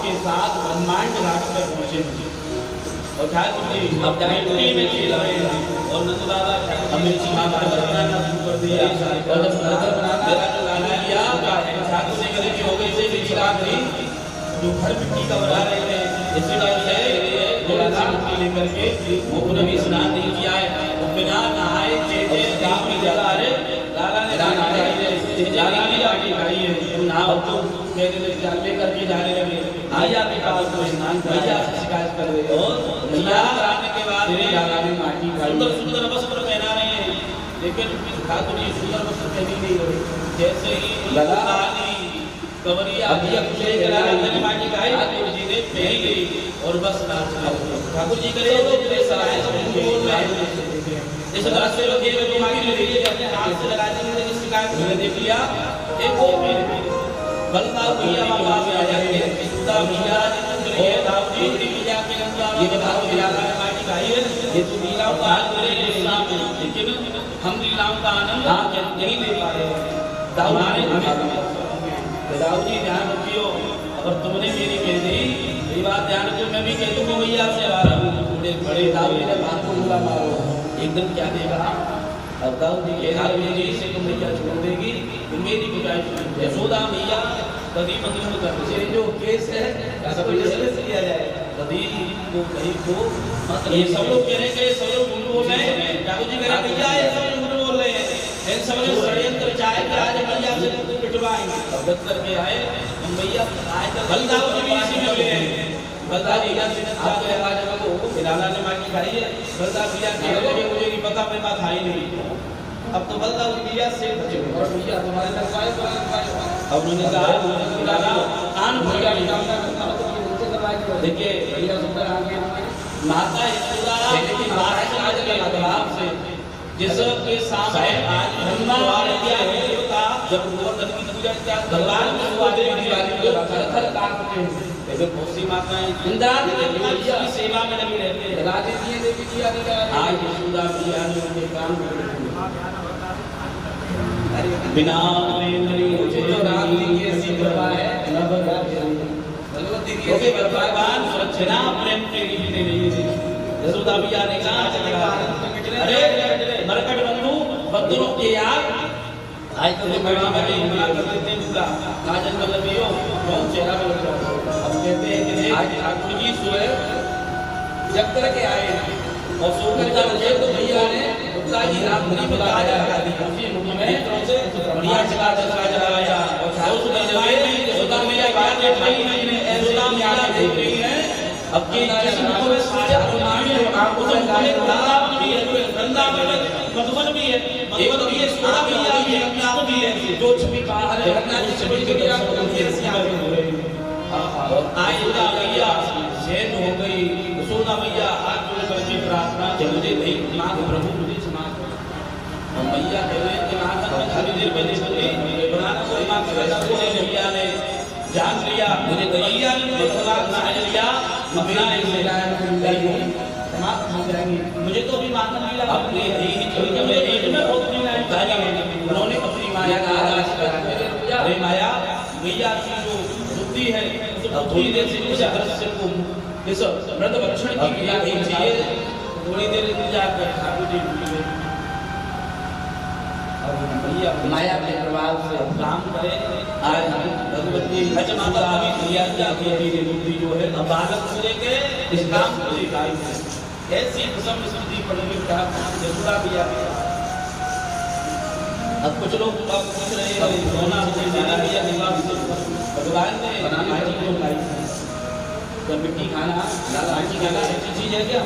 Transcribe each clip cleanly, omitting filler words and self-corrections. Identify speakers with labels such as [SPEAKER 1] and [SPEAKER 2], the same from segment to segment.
[SPEAKER 1] के साथ ब्रह्मांड घाट पर पहुंचे और ठाकुर जी अब मिट्टी में खेल रहे हैं और नंद बाबा हमने सीमा बनाना शुरू कर दिया और जब मेरा जो गाना किया ठाकुर जी कहे कि हो गई से मिट्टी रात्रि जो घर मिट्टी का बना रहे थे इसी वजह से जो राधा मिट्टी लेकर के वो पूरा भी स्नान नहीं किया है वो बिना नहाए चेते गांव में जला रहे लाला ने लाला ने आके खाई है तुम नहाओ तो मेरे लिए लेकर के जाने लगे आया के पास को स्नान भैया से शिकायत कर रहे हो भैया आने के बाद मेरे लाला ने माटी खाई सुंदर सुंदर वस्त्र पहना रहे हैं लेकिन ठाकुर जी सुंदर वस्त्र पहनी नहीं रहे जैसे ही लाला कवरिया अभी अक्षय करा अंदर माटी खाई ठाकुर जी ने पहनी गई और बस ठाकुर जी करे वो पूरे सराय सब बोल रहे हैं इस तरह से लोग ये बीमारी ले रही है अपने हाथ से लगाने के लिए शिकायत मैंने देख लिया एक वो बलता भैया बाबा में आ जाते हैं सुधा भैया ये दाऊदी भैया के अंदर ये बताओ भैया का माटी खाई है ये तो लीलाओं का हाथ मेरे इस्लाम में लेकिन हम लीलाओं का आनंद नहीं ले पा रहे दाऊदी दाऊदी ध्यान रखियो अगर तुमने मेरी कह दी ये बात ध्यान रखियो मैं भी कह दूंगा भैया से हमारा बड़े दाऊदी ने बात को बुला मारो एकदम क्या देगा अब दाऊदी के हाल में से तुम भैया छोड़ देगी तो मेरी गुजारिश यशोदा भैया कभी मतलब कर जो केस है सब डिस्कस किया जाए कभी को कहीं को ये सब लोग कह रहे हैं सब लोग झूठ बोल रहे हैं ठाकुर जी कह रहे भैया ये सब झूठ बोल रहे हैं इन सब ने षड्यंत्र चाहे कि आज भैया से पिटवाएंगे अब जब करके आए हम भैया आए तो बलदाऊ जी भी इसी में मिले हैं बलदा भैया से आपके राजा को लाला ने मांगी खाई है बलदा भैया कहने लगे मुझे नहीं पता मेरे पास आई नहीं अब तो बलदा भैया से बचे और भैया तुम्हारे साथ आए अब उन्होंने कहा लाला आन भैया देखिए भैया सुंदर आगे माता यशोदा की बात आज के बदलाव से जिसके सामने आज हनुमान किया देवता जब गोवर्धन की पूजा किया भगवान को देवी दिवाली को थर-थर कांपते हैं ऐसे बहुत सी माताएं इंद्राणी देवी की सेवा में लगी रहती है राजे दिए देवी की आदि का आज यशोदा भैया ने उनके काम कर बिना मेरी मुझे जो राम जी की ऐसी कृपा है भगवती की ऐसी भगवान सुरक्षा प्रेम के लिए नहीं यशोदा भैया ने कहा अरे मरकट बंधु बंधुओं के यार आज तो मैडम में हिम्मत कर देते पूरा काजल वल्लभियों बहुत चेहरा पे लग रहा अब कहते हैं कि आज ठाकुर जी सोए जब तक के आए और सोकर जब मुझे तो भैया ने गुप्ता जी रात्रि में काजल लगा दी उसी मुख में से बढ़िया चला जलाया और उस जलाए में यशोदा मैया बात ठाई ने ऐसा मैया देख रही है अब के कृष्ण को सारे पुराने आपको से गाने वृंदावन भी है वृंदावन मधुबन भी है एक तो ये सोना भी है नाम भी है जो छवि बाहर है जगन्नाथ जी छवि के आपको कैसे आ गए और आयदा भैया शैन हो गई सोना भैया हाथ जोड़ करके प्रार्थना कि मुझे नहीं मां प्रभु मुझे क्षमा करो और भैया कह रहे हैं कि मां का थोड़ी देर पहले बोले बनाना कोई मां का भैया ने जान लिया मुझे भैया ने भगवान मान लिया अपना एक मिलाया समाप्त हो जाएंगे मुझे तो भी मानना नहीं लगा अपने ही छोड़ के एक में बहुत नहीं लाया उन्होंने अपनी माया का आदेश करा अरे माया भैया की जो बुद्धि है तो थोड़ी देर से कुछ दृश्य को इस व्रत भक्षण की क्रिया नहीं चाहिए थोड़ी देर इंतजार कर ठाकुर जी भैया माया के प्रभाव से काम करें आज भगवती माता की क्रिया की बुद्धि जो है बालक से लेके इस काम को सिखाई ऐसी कुसम स्मृति पढ़ने का यशोदा भैया अब कुछ लोग पूछ रहे हैं सोना मुझे जाना भैया भगवान ने माटी को लाई जब मिट्टी खाना माटी खाना ऐसी चीज है क्या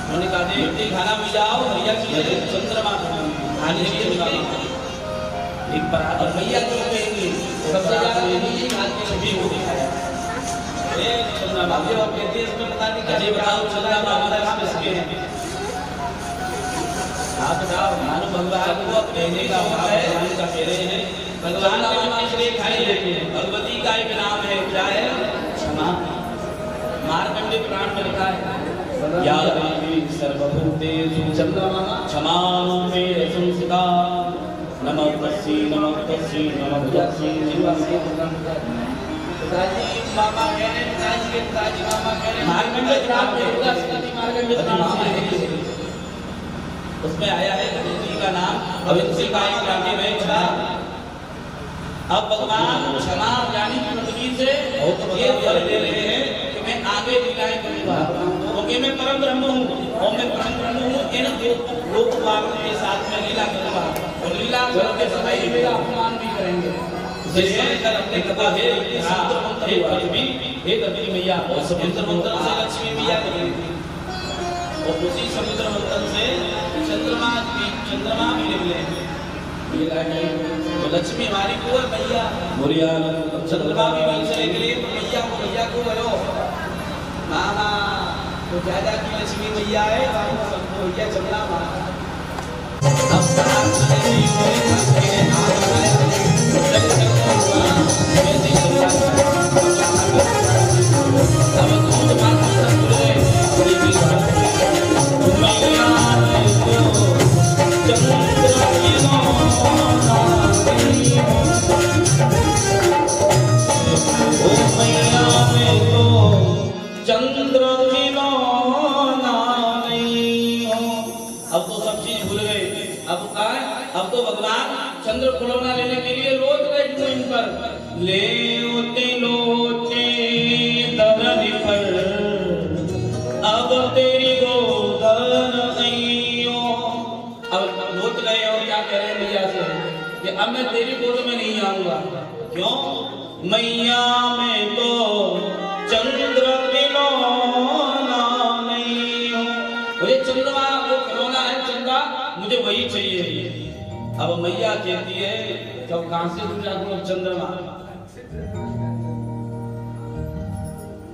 [SPEAKER 1] उन्होंने कहा मिट्टी खाना मिल जाओ भैया की चंद्रमा खाने के लिए एक बार और भैया जो कहेंगे सबसे ज्यादा यही खाने के छवि को दिखाया ए चंद्रमा बाबू आप कहते हैं इसमें पता नहीं क्या बताओ चंद्रमा हमारा नाम इसके हैं आप बताओ मानो भगवान को कहने का भाव है भगवान का कह रहे हैं भगवान का नाम इसलिए खाई लेते हैं भगवती का एक नाम है क्या है क्षमा मार्कंडेय पुराण में लिखा है या देवी सर्वभूतेषु क्षमामे संस्थिता नमः तस्यै नमः तस्यै नमः तस्यै पिताजी मामा कह रहे हैं, पिताजी के पिताजी मामा कह रहे हैं, मार्कंडेय नाम के मार्कंडेय नाम है। उसमें आया है गणेश जी का नाम अविंसी का एक रानी में था। अब भगवान क्षमा ज्ञानी की पृथ्वी से ये वर ले रहे हैं कि मैं आगे लीलाएं करूंगा, क्योंकि मैं परम ब्रह्म हूँ और मैं परम ब्रह्म हूँ। इन लोकपाल के साथ में लीला करूंगा और लीला करते समय ही मेरा अपमान भी करेंगे। इसलिए अपने कथा है समुद्र मंथन हे पृथ्वी हे धरती मैया और समुद्र मंथन से लक्ष्मी मैया निकली और उसी समुद्र मंथन से चंद्रमा भी निकले। तो लक्ष्मी हमारी को है मैया मोरिया, चंद्रमा भी वहीं से निकले तो मैया को भयो मामा तो दादा की लक्ष्मी मैया है, बाबू सबको भैया चंद्रमा मामा। अब अब तो भगवान चंद्र खिलौना लेने के लिए रोज गए जमीन पर ले होते लोटे दरदी पर अब तेरी गोदन आईयो। अब लोट गए और क्या कह रहे हैं मैया से कि अब मैं तेरी गोद में नहीं आऊंगा। क्यों? मैया में तो चंद्र खिलौना नहीं हो, मुझे चंद्रमा को खिलौना है चंद्रा, मुझे वही चाहिए। अब मैया कहती है कब कहां से दूसरा गुण चंद्रमा।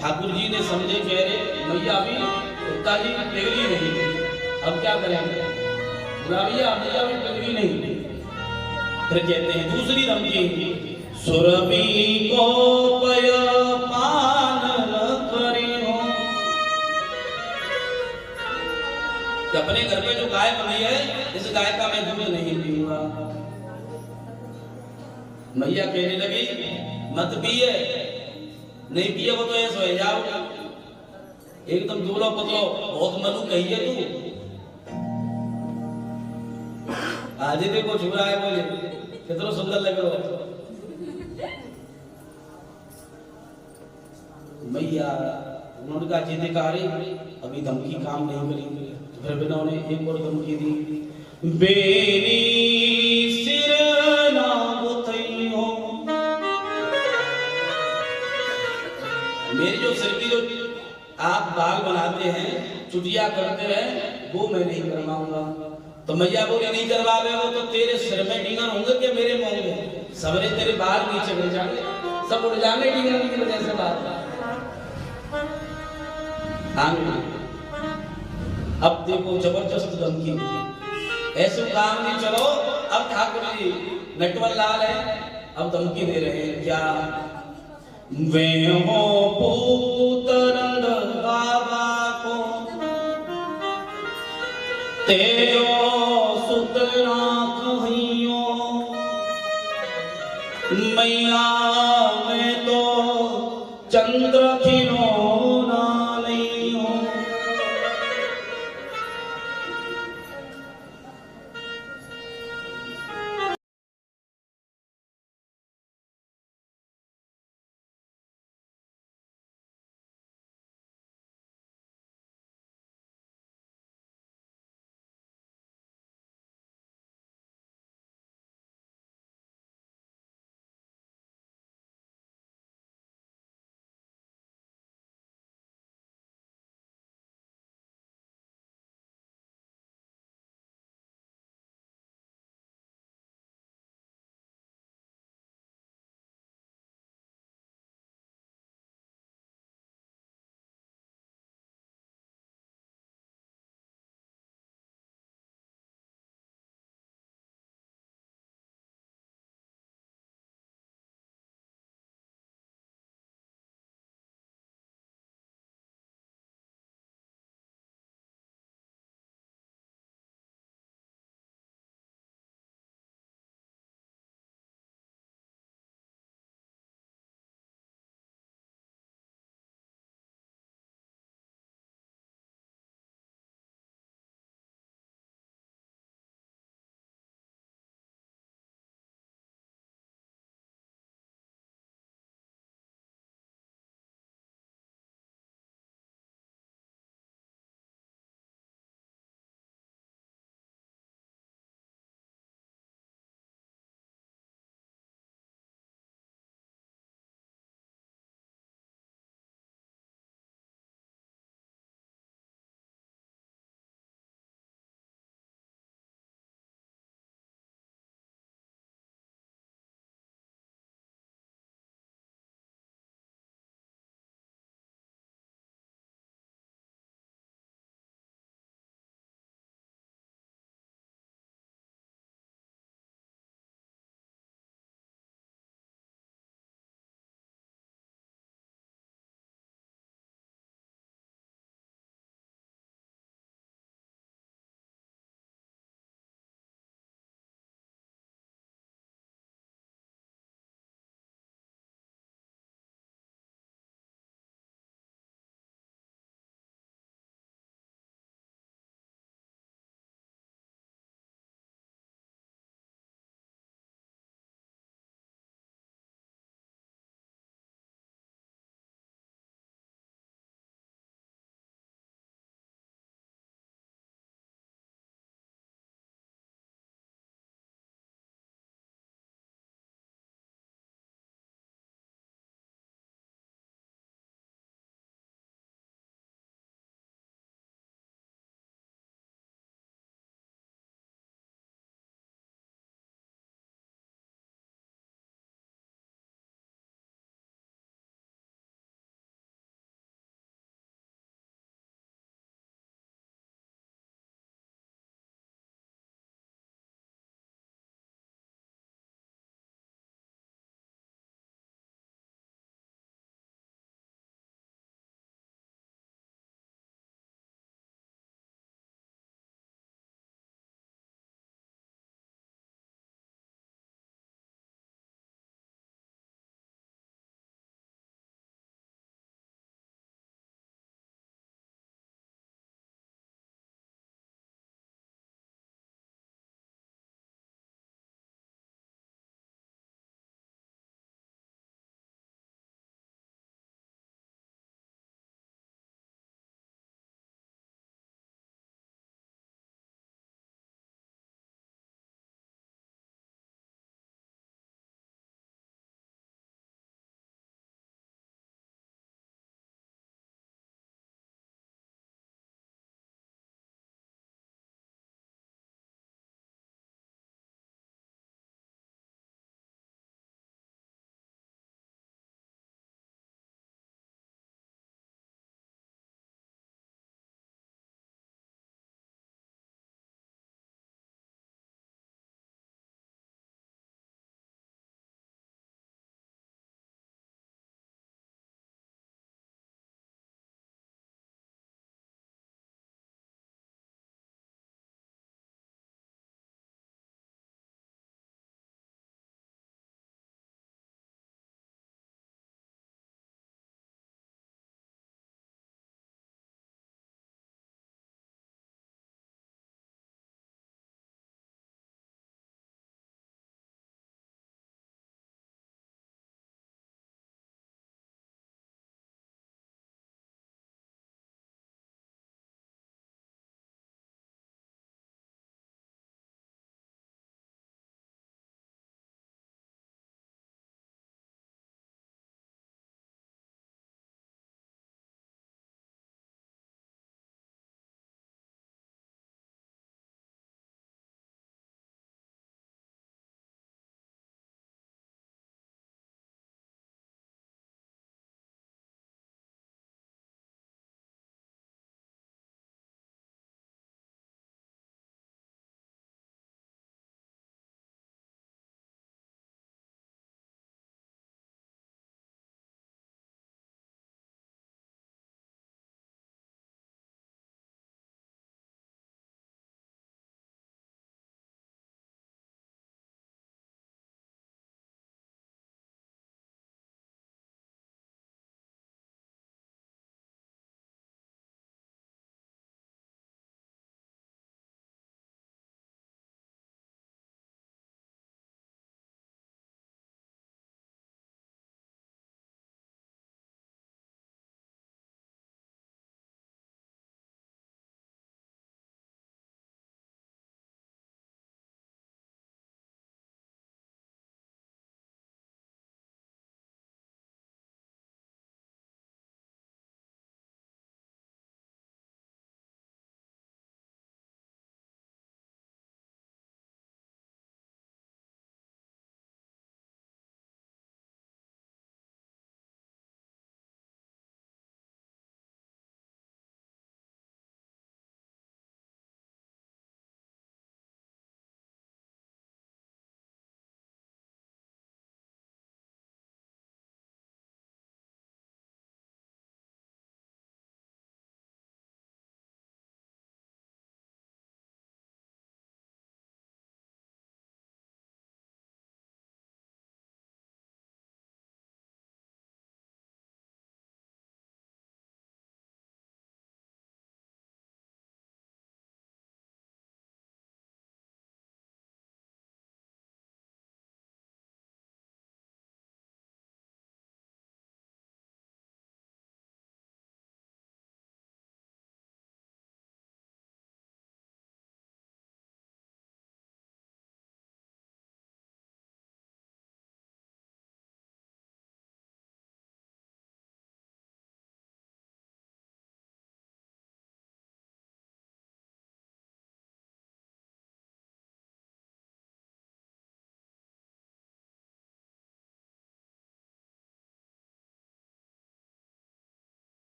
[SPEAKER 1] ठाकुर जी ने समझे, कह रहे मैया भी पिताजी पिघली नहीं, अब क्या करेंगे, बुलाइया मैया भी पिघली नहीं। फिर कहते हैं दूसरी रमकी सुरभि को पय पान न करी हो। अपने घर पे जो गाय बनी है इस गाय का मैं दूध नहीं पीऊंगा। मैया कहने लगी मत पिए, नहीं पिए वो तो ऐसा हो जाओ एकदम दूल्हा पतलो बहुत मनु कही है तू। आज देखो छुरा है बोले कितना सुंदर लग रहा। मैया उन्होंने कहा जितेकारी अभी धमकी काम नहीं करेंगे। फिर बिना उन्हें एक और धमकी दी, बेनी सिर ना गुथई हो। मेरी जो सिर की जो आप बाल बनाते हैं चुटिया करते रहे वो मैं नहीं करवाऊंगा। तो मैया बोले नहीं करवावे हो तो तेरे सिर में डींगर होंगे कि मेरे मुंह में, सबरे तेरे बाल नीचे गिर जाएंगे, सब उड़ जाएंगे डींगर की वजह से बाल। अब देखो जबरदस्त धमकी, ऐसे काम नहीं। चलो अब ठाकुर जी नटवर लाल है, अब धमकी दे रहे हैं क्या, वे हो पूतरंग बाबा को तेरो सुतना कहियो। मैया में तो चंद्र खिलौना नहीं हो।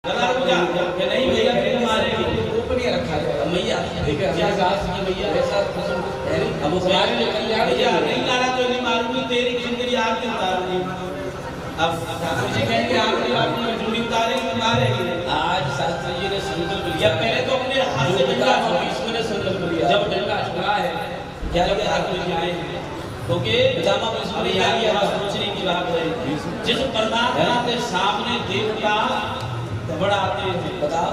[SPEAKER 1] गला बुझा कि नहीं भैया फिर मारेगी, ऊपर रखा है मैया, ठीक है क्या सास की मैया ऐसा है नहीं, अब वो प्यार में कल्याण भैया नहीं लाना तो नहीं मारूंगी, तेरी जिंदगी आग में उतारूंगी। अब ठाकुर जी कहेंगे आखिरी बात में जूड़ी उतारेंगे, मारेगी। आज शास्त्री जी ने संकल्प लिया, पहले तो अपने हाथ से डंडा ईश्वर ने संकल्प लिया, जब डंडा चढ़ा है क्या लगे ठाकुर जी आए हैं क्योंकि पितामह भीष्म ने याद किया, सोचने की बात है जिस परमात्मा के सामने देवता घबराते हैं, बताओ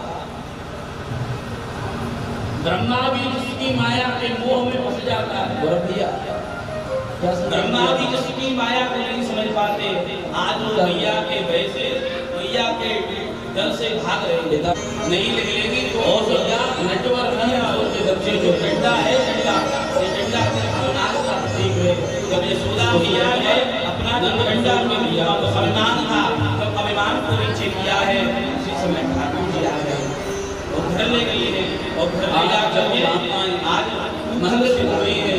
[SPEAKER 1] ब्रह्मा भी जिसकी माया के मोह में फंस जाता है, भैया ब्रह्मा भी जिसकी माया को नहीं समझ पाते, आज वो भैया के भय से भैया के डर से भाग रहे हैं, नहीं लेगी तो और भैया नटवर भैया और दक्षिण जो डंडा है डंडा ये डंडा के अवनाश का प्रतीक है। जब यशोदा भैया है अपना डंडा में भैया तो सम्मान था, जब अभिमान को नीचे किया है उसी समय ठाकुर जी आ गए और घर ले गई है और घर ले जाकर आज महल से हो रही है,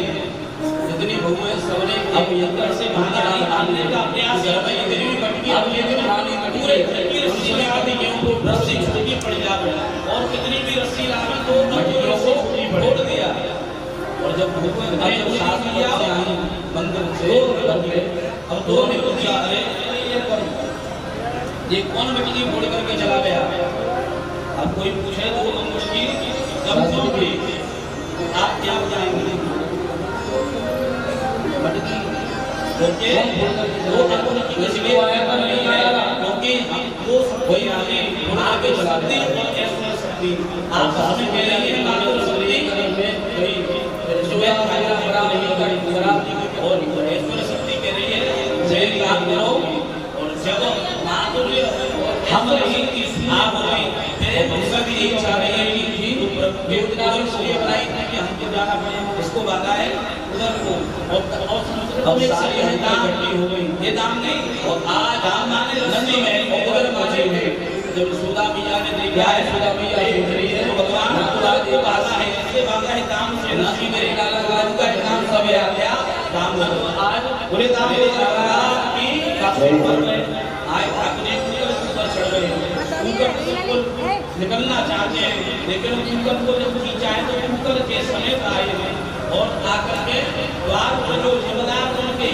[SPEAKER 1] जितनी बहुएं सबने अब यंत्र से बाहर आने का प्रयास कर रही है, इतनी कटकी अब ये दिन खाने पूरे कटकी रस्सी लगा दी गेहूं को रस्सी छूटी पड़ जावे और कितनी भी रस्सी लावे तो कटकियों को छोड़ दिया और जब भूखे जब साथ लिया मंदिर से अब दो ने पूछा अरे ये कौन मटकी फोड़ करके चला गया, अब कोई पूछे तो वो मुश्किल कब होगी, आप क्या बताएंगे मटकी क्योंकि वो आपको इसलिए आया था नहीं आया क्योंकि वो कोई आगे चलाते हैं सकती आप हमें कह रही है बात तो सकती में कोई जो है खाया बड़ा नहीं का खराब और ईश्वर शक्ति कह रही है जय काम करो और जब माधुर्य हम नहीं आप होई मेरे भक्तों की इच्छा रही है कि वेदना इसलिए बनाई थी कि हमको जाना पड़े, इसको बाधा है उधर को और सारी हंता इकट्ठी हो गई, ये दाम नहीं और आज दाम माने नंदी में उधर माने में जब यशोदा मैया ने देखा है यशोदा मैया देख रही है तो भगवान को बाधा है, इससे बाधा है दाम से नंदी मेरे लाला राज का नाम सब आ गया दाम आज बोले दाम ले लगा कि काफी ऊपर में आए ठाकुर जी ऊपर चढ़ गए, ऊपर बिल्कुल निकलना चाहते हैं लेकिन ऊपर को जब खींचा है तो ऊपर के समेत आए हैं और आकर के द्वार पर जो जमदार उनके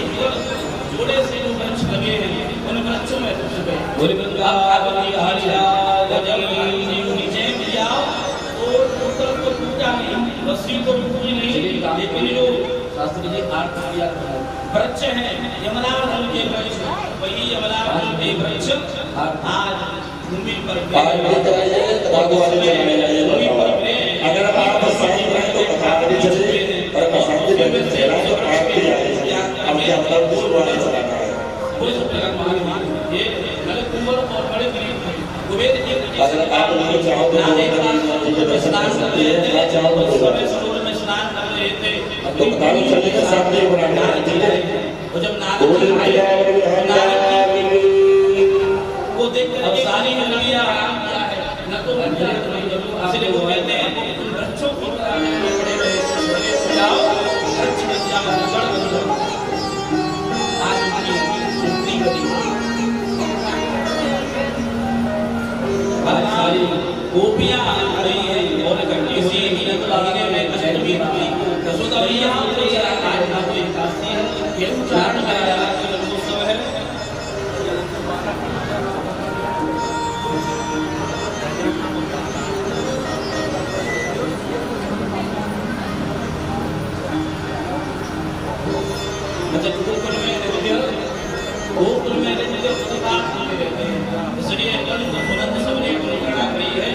[SPEAKER 1] जोड़े से जो वृक्ष लगे हैं उन वृक्षों में घुस गए, बोले गंगा नीचे गिर जाओ तो ऊपर को टूटा नहीं, रस्सी को टूटी नहीं, लेकिन जो शास्त्री जी आर्थ किया वृक्ष है यमनाथल के वृक्ष, वही यमनाथल के वृक्ष आज भूमि पर
[SPEAKER 2] अगर आप सही हैं तो बता दीजिए और पसंद करने चेहरा तो आप भी आए अब क्या मतलब दुश्मन चलाना है
[SPEAKER 1] ये गलत कुंवर और बड़े गरीब कुबेर जी
[SPEAKER 2] अगर आप नहीं चाहो तो स्नान कर रहे थे चाहो तो
[SPEAKER 1] सरोवर में स्नान कर रहे थे
[SPEAKER 2] तो बता दो चलिए सामने बनाना है
[SPEAKER 1] और जब नारद वो देख कर सारी नदियां आराम किया है न तो बंजा इसलिए वो कहते हैं तुम वृक्षों को बड़े जाओ वृक्ष बन जाओ जड़ बन जाओ, आज उनकी मुक्ति बनी आज सारी गोपियां आ रही है और इकट्ठी हुई है तो आगे में कष्ट भी हुई यशोदा मैया तो चला आज ना कोई काशी है ये उच्चारण कराया उत्सव है गोकुल में रहते इसलिए बुलंद सबने प्रेरणा करी है,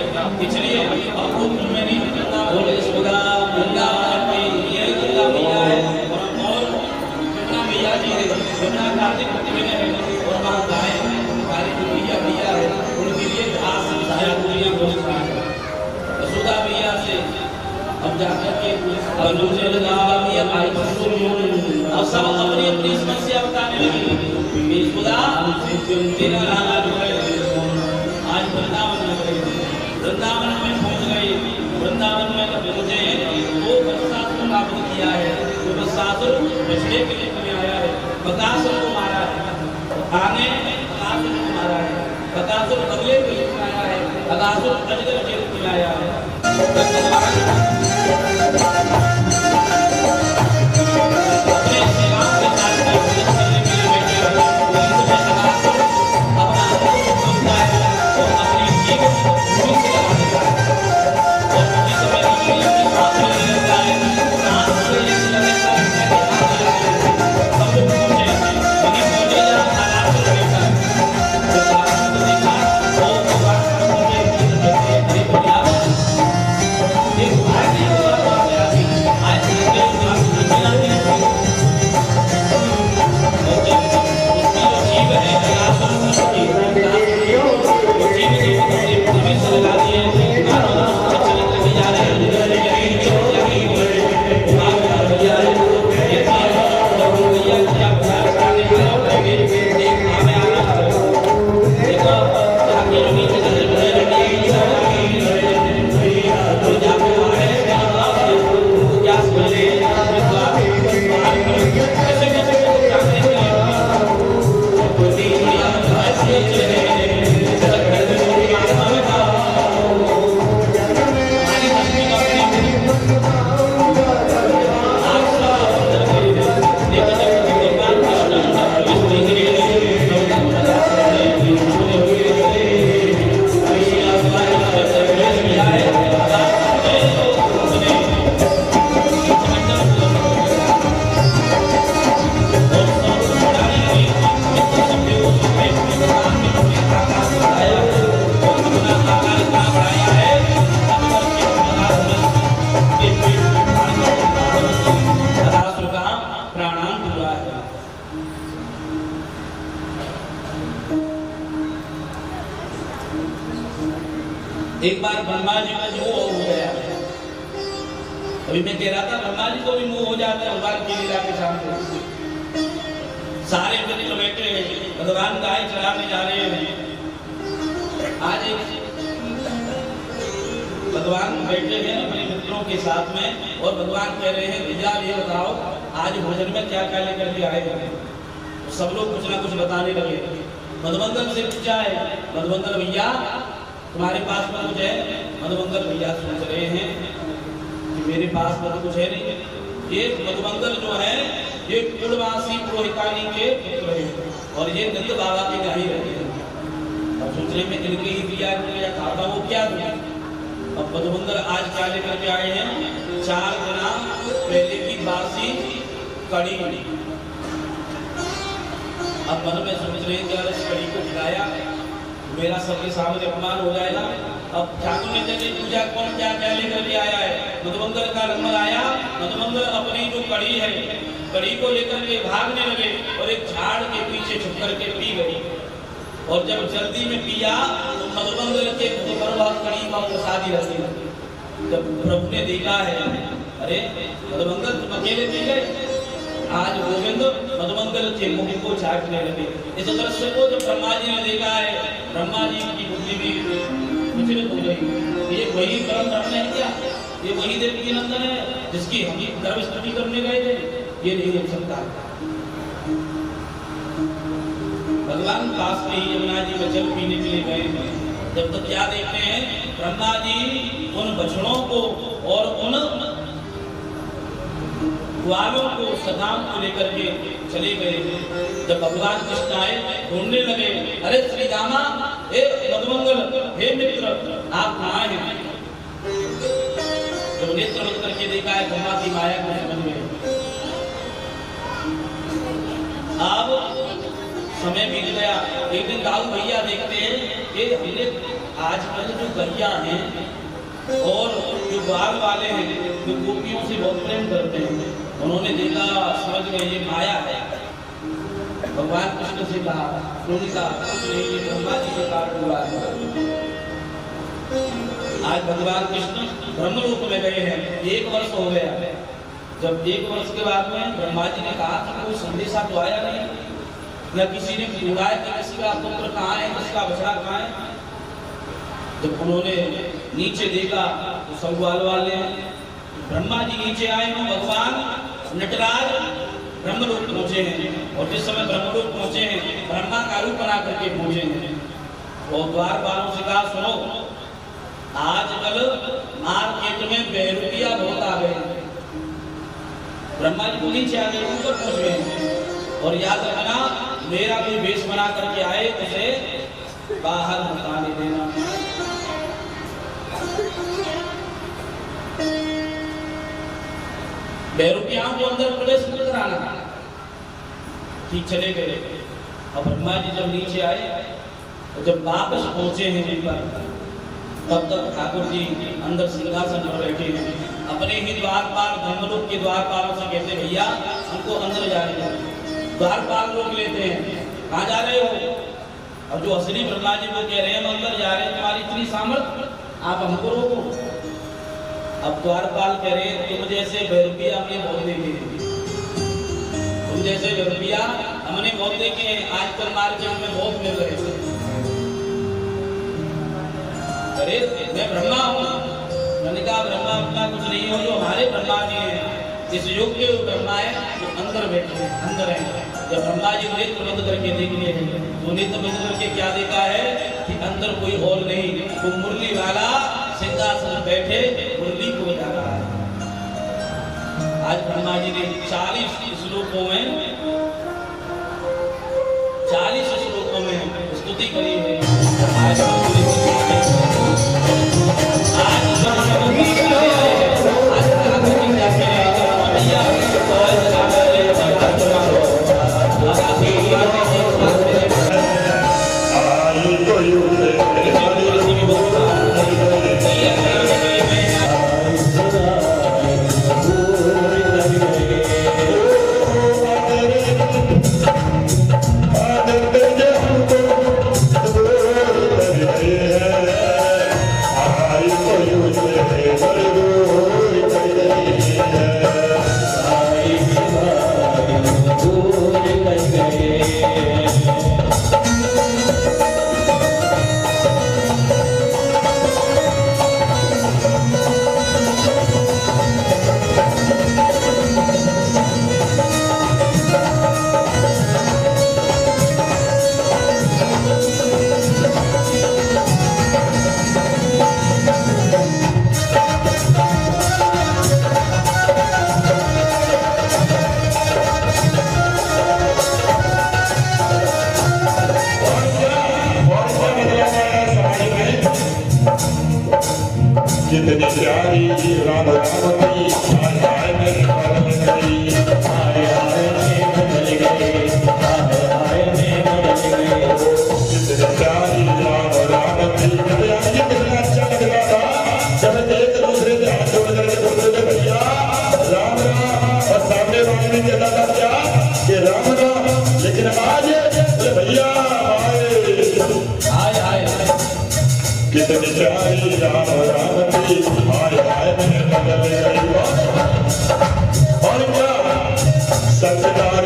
[SPEAKER 1] इसलिए अब गोकुल में नहीं बोले सुधा गंगा ये गंगा मैया है और गंगा मैया जी है गंगा कार्तिक में है और वहाँ गाय हमारी जो मैया मैया है उनके लिए घास सारा दुनिया बोलता है यशोदा मैया से अब जाकर के दूसरे गंगा मैया आई अब सब अपनी अपनी समस्या बताने लगी यशोदा तेरा लाला जो है आज वृंदावन में गए, वृंदावन में पहुंच गए, वृंदावन में जब पहुंचे वो बत्सासुर को नाबूद किया है, जो बत्सासुर बचने के लिए आया है, बकासुर को मारा है, आने बकासुर को मारा है, बकासुर अगले के लिए आया है अगासुर अजगर के रूप में आया है। जब भगवान अपने सेवा के साथ युद्ध करने के लिए बैठे हैं, युद्ध में अगासुर अपना सुनता है और अपनी जीभ मुंह से लगा देता है और उसी समय लंबी सांस लेने लगता है। सांस लेने से लगता है सब लोग पूछे वही पूछे जरा अगासुर कैसा है। जब अगासुर को देखा तो भगवान एक बार ब्रह्मा जी को मोह हो गया। अभी मैं कह रहा था ब्रह्मा जी को भी मोह हो जाता है भगवान की लीला के सामने। सारे मित्र बैठे हैं, भगवान गाय चराने जा रहे हैं। आज भगवान बैठे हैं अपने मित्रों के साथ में और भगवान कह रहे हैं भैया ये बताओ आज भोजन में क्या क्या लेकर के आए हैं। तो सब लोग कुछ ना कुछ बताने लगे। मधुमंगल से पूछा है, मधुमंगल भैया तुम्हारे पास में कुछ है? मधुमंगल भैया सोच रहे हैं कि मेरे पास में कुछ है नहीं। ये मधुमंगल जो है ये कुलवासी पुरोहितानी के पुत्र हैं और ये नंद बाबा के यहाँ ही रहते हैं। अब सोच रहे मैं इनके ही दिया खाता वो क्या दिया। अब मधुमंगल आज क्या लेकर के आए हैं? 4 दिन पहले की बासी कड़ी। अब मन में सोच रहे कि इस कड़ी को खिलाया मेरा सबके सामने अपमान हो जाएगा। अब ठाकुर ने जैसे पूछा कौन क्या क्या लेकर के आया है। मधुमंगल का रंग आया। मधुमंगल अपनी जो कड़ी है कड़ी को लेकर के भागने लगे और एक झाड़ के पीछे छुप करके पी गई। और जब जल्दी में पिया तो मधुमंगल के मुंह पर वह कड़ी का प्रसादी रखी। जब प्रभु ने देखा है अरे मधुमंगल तुम अकेले पी गए। आज गोविंद मधुमंगल के मुख को चाटने लगे। इस दृश्य को जब ब्रह्मा जी ने देखा है ब्रह्मा जी की बुद्धि भी विचलित हो गई। ये वही परम ब्रह्म है क्या? ये वही देवी नंदन है जिसकी हम गर्भ स्तुति करने गए थे? ये नहीं हो सकता। भगवान पास में ही यमुना जी में जल पीने के लिए गए थे। जब तक क्या देखते हैं ब्रह्मा जी उन बछड़ों को और उन ग्वालों को सदाम को लेकर के चले गए। जब भगवान कृष्ण आए ढूंढने लगे अरे श्री रामा हे मधुमंगल हे मित्र आप कहाँ हैं? जब नेत्र बंद करके देखा है ब्रह्मा की माया को समझ में। अब समय बीत गया। एक दिन दाऊ भैया देखते हैं कि हमने आजकल जो गैया हैं और जो बाल वाले हैं जो गोपियों से बहुत प्रेम करते हैं उन्होंने देखा समझ गए ये माया है। भगवान कृष्ण से कहा उन्होंने ये ब्रह्मा जी के कारण हुआ है। आज भगवान कृष्ण ब्रह्म रूप में गए हैं। 1 वर्ष हो गया। जब 1 वर्ष के बाद में ब्रह्मा जी ने कहा कि कोई संदेशा तो आया नहीं, न किसी ने पूछा है कि किसका पुत्र कहाँ है, किसका बछड़ा कहाँ है। जब उन्होंने नीचे देखा तो सब ग्वाल वाले ब्रह्मा जी नीचे आए हैं। भगवान नटराज ब्रह्मलोक पहुंचे हैं और जिस समय ब्रह्मलोक पहुंचे हैं ब्रह्मा का रूप बना करके पहुंचे हैं और द्वार वालों से कहा सुनो आजकल मार्केट में बेरुपया बहुत आ गए। ब्रह्मा जी को नीचे आ गए, ऊपर पहुंच गए। और याद रखना, मेरा कोई वेश बना करके आए उसे बाहर निकाले देना। बेरुपियाओं को अंदर प्रवेश नहीं कराना। ठीक चले गए। अब ब्रह्मा जी जब नीचे आए तो जब वापस पहुंचे हैं ऊपर, तब तक ठाकुर जी अंदर सिंहासन पर बैठे हैं। अपने ही द्वारपाल ब्रह्मलोक के द्वारपालों से कहते, भैया हमको अंदर जाने दो। द्वारपाल रोक लेते हैं, कहाँ जा रहे हो? और जो असली ब्रह्मा जी वो कह रहे हैं हम अंदर जा रहे हैं, तुम्हारी इतनी सामर्थ्य, आप हमको रोको। अब द्वारपाल कह रहे हैं, तुम जैसे बेरुपिया हमने बहुत देखे, तुम जैसे बेरुपिया हमने बहुत देखे हैं, आजकल मार्केट में बहुत मिल रहे थे। अरे मैं ब्रह्मा हूँ। मैंने कहा ब्रह्मा उतना कुछ नहीं हो, जो हमारे ब्रह्मा जी हैं, इस युग के ब्रह्मा है वो अंदर बैठे हैं, अंदर हैं। जब ब्रह्मा जी नेत्र बंद करके देख लिए हैं, तो नेत्र बंद करके क्या देखा है कि अंदर कोई और नहीं, वो मुरली वाला सिंहासन बैठे मुरली को बजा रहा है। आज ब्रह्मा जी ने 40 श्लोकों में 40 श्लोकों में स्तुति करी है। आज
[SPEAKER 2] जितनी प्यारी राम राम की आय आय में बदल गई, आय आय में बदल गई, आय आय में बदल गई। जितनी प्यारी राम राम की, कितना अच्छा लग रहा था जब एक दूसरे से हाथ जोड़ करके बोलते थे भैया राम राम, और सामने वाले ने कहता था क्या कि राम राम। लेकिन आज भैया आए आय आय, कितनी प्यारी राम राम की आय आय में बदल गई। और क्या सरदार